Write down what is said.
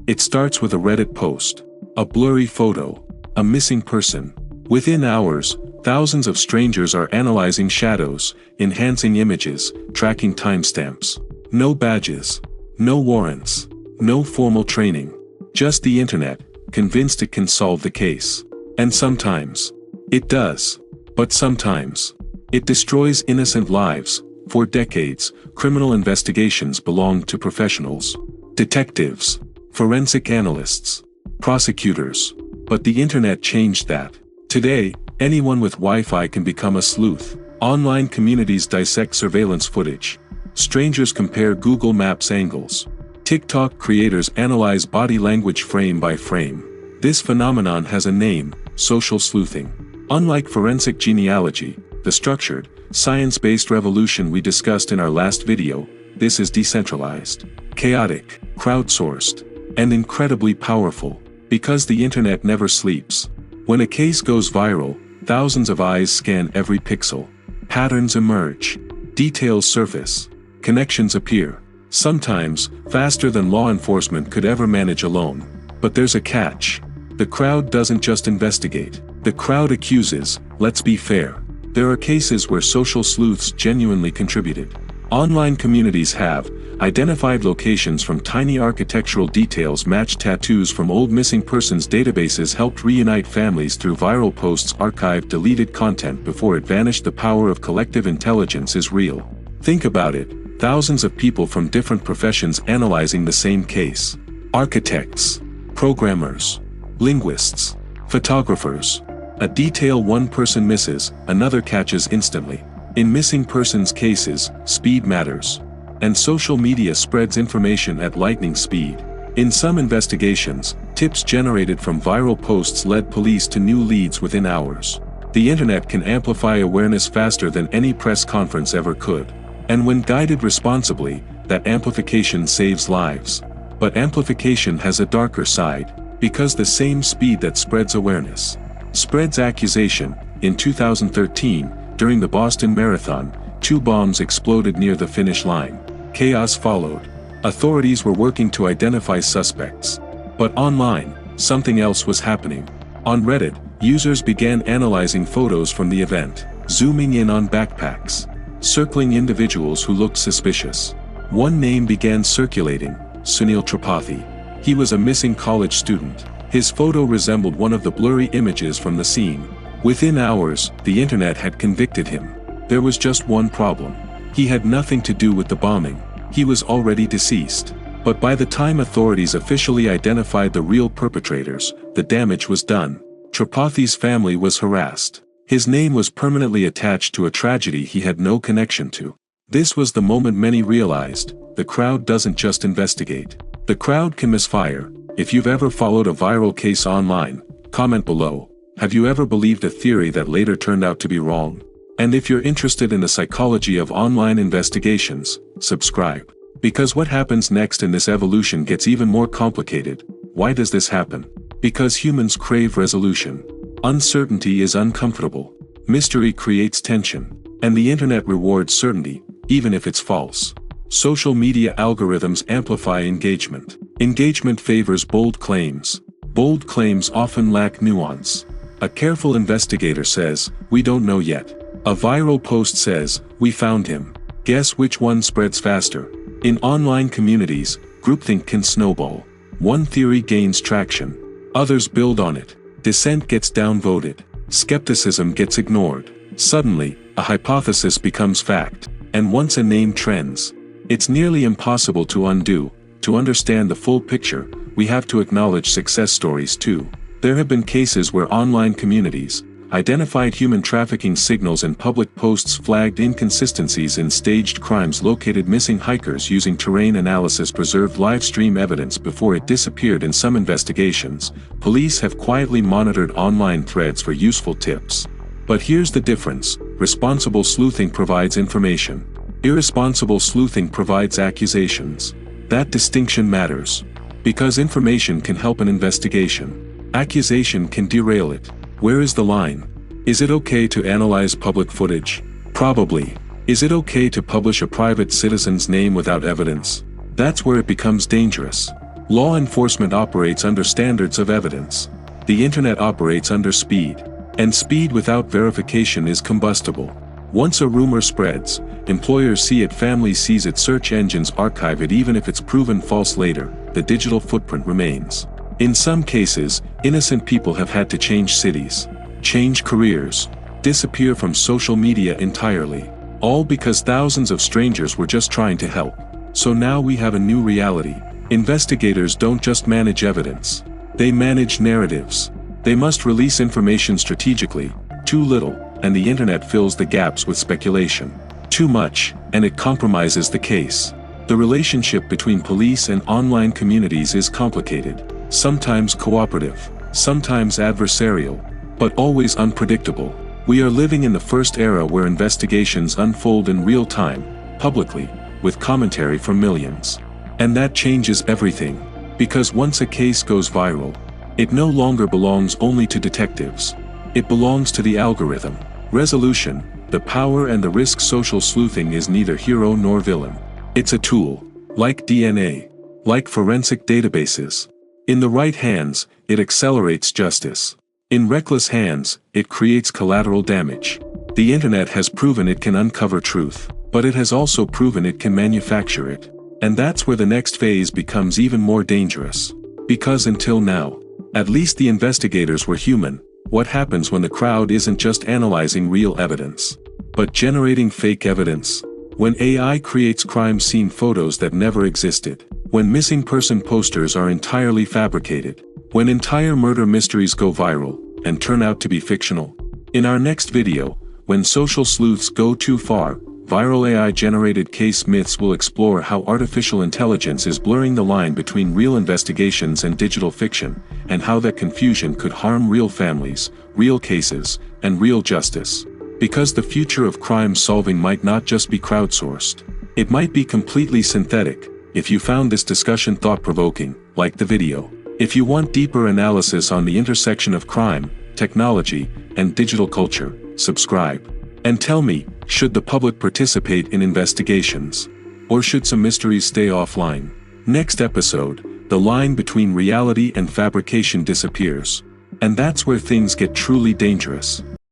It starts with a Reddit post, a blurry photo, a missing person. Within hours, thousands of strangers are analyzing shadows, enhancing images, tracking timestamps. No badges. No warrants. No formal training. Just the internet, convinced it can solve the case. And sometimes, it does. But sometimes, it destroys innocent lives. For decades, criminal investigations belonged to professionals. Detectives. Forensic analysts. Prosecutors. But the internet changed that. Today, anyone with Wi-Fi can become a sleuth. Online communities dissect surveillance footage. Strangers compare Google Maps angles. TikTok creators analyze body language frame by frame. This phenomenon has a name: social sleuthing. Unlike forensic genealogy, the structured, science-based revolution we discussed in our last video, this is decentralized, chaotic, crowdsourced, and incredibly powerful. Because the internet never sleeps. When a case goes viral, thousands of eyes scan every pixel. Patterns emerge. Details surface. Connections appear. Sometimes, faster than law enforcement could ever manage alone. But there's a catch. The crowd doesn't just investigate. The crowd accuses. Let's be fair. There are cases where social sleuths genuinely contributed. Online communities have identified locations from tiny architectural details, matched tattoos from old missing persons databases, helped reunite families through viral posts, archived deleted content before it vanished. The power of collective intelligence is real. Think about it, thousands of people from different professions analyzing the same case. Architects, programmers, linguists, photographers. A detail one person misses, another catches instantly. In missing persons cases, speed matters. And social media spreads information at lightning speed. In some investigations, tips generated from viral posts led police to new leads within hours. The internet can amplify awareness faster than any press conference ever could. And when guided responsibly, that amplification saves lives. But amplification has a darker side, because the same speed that spreads awareness spreads accusation. In 2013, during the Boston Marathon, 2 bombs exploded near the finish line. Chaos followed. Authorities were working to identify suspects. But online, something else was happening. On Reddit, users began analyzing photos from the event, zooming in on backpacks, circling individuals who looked suspicious. One name began circulating: Sunil Tripathi. He was a missing college student. His photo resembled one of the blurry images from the scene. Within hours, the internet had convicted him. There was just one problem. He had nothing to do with the bombing. He was already deceased. But by the time authorities officially identified the real perpetrators, the damage was done. Tripathi's family was harassed. His name was permanently attached to a tragedy he had no connection to. This was the moment many realized: the crowd doesn't just investigate. The crowd can misfire. If you've ever followed a viral case online, comment below. Have you ever believed a theory that later turned out to be wrong? And if you're interested in the psychology of online investigations, subscribe. Because what happens next in this evolution gets even more complicated. Why does this happen? Because humans crave resolution. Uncertainty is uncomfortable. Mystery creates tension. And the internet rewards certainty, even if it's false. Social media algorithms amplify engagement. Engagement favors bold claims. Bold claims often lack nuance. A careful investigator says, "We don't know yet." A viral post says, "We found him." Guess which one spreads faster? In online communities, groupthink can snowball. One theory gains traction. Others build on it. Dissent gets downvoted. Skepticism gets ignored. Suddenly, a hypothesis becomes fact. And once a name trends, it's nearly impossible to undo. To understand the full picture, we have to acknowledge success stories too. There have been cases where online communities identified human trafficking signals and public posts flagged inconsistencies in staged crimes, located missing hikers using terrain analysis, preserved live stream evidence before it disappeared. In some investigations, police have quietly monitored online threads for useful tips. But here's the difference: responsible sleuthing provides information. Irresponsible sleuthing provides accusations. That distinction matters. Because information can help an investigation. Accusation can derail it. Where is the line? Is it okay to analyze public footage? Probably. Is it okay to publish a private citizen's name without evidence? That's where it becomes dangerous. Law enforcement operates under standards of evidence. The internet operates under speed. And speed without verification is combustible. Once a rumor spreads, employers see it, families seize it, search engines archive it. Even if it's proven false later, the digital footprint remains. In some cases, innocent people have had to change cities, change careers, disappear from social media entirely. All because thousands of strangers were just trying to help. So now we have a new reality. Investigators don't just manage evidence. They manage narratives. They must release information strategically. Too little, and the internet fills the gaps with speculation. Too much, and it compromises the case. The relationship between police and online communities is complicated. Sometimes cooperative, sometimes adversarial, but always unpredictable. We are living in the first era where investigations unfold in real time, publicly, with commentary from millions. And that changes everything. Because once a case goes viral, it no longer belongs only to detectives. It belongs to the algorithm. Resolution, the power and the risk. Social sleuthing is neither hero nor villain. It's a tool, like DNA, like forensic databases. In the right hands, it accelerates justice. In reckless hands, it creates collateral damage. The internet has proven it can uncover truth, but it has also proven it can manufacture it. And that's where the next phase becomes even more dangerous. Because until now, at least the investigators were human. What happens when the crowd isn't just analyzing real evidence, but generating fake evidence? When AI creates crime scene photos that never existed. When missing person posters are entirely fabricated. When entire murder mysteries go viral, and turn out to be fictional. In our next video, when social sleuths go too far, viral AI-generated case myths will explore how artificial intelligence is blurring the line between real investigations and digital fiction, and how that confusion could harm real families, real cases, and real justice. Because the future of crime solving might not just be crowdsourced. It might be completely synthetic. If you found this discussion thought-provoking, like the video. If you want deeper analysis on the intersection of crime, technology, and digital culture, subscribe. And tell me, should the public participate in investigations? Or should some mysteries stay offline? Next episode, the line between reality and fabrication disappears. And that's where things get truly dangerous.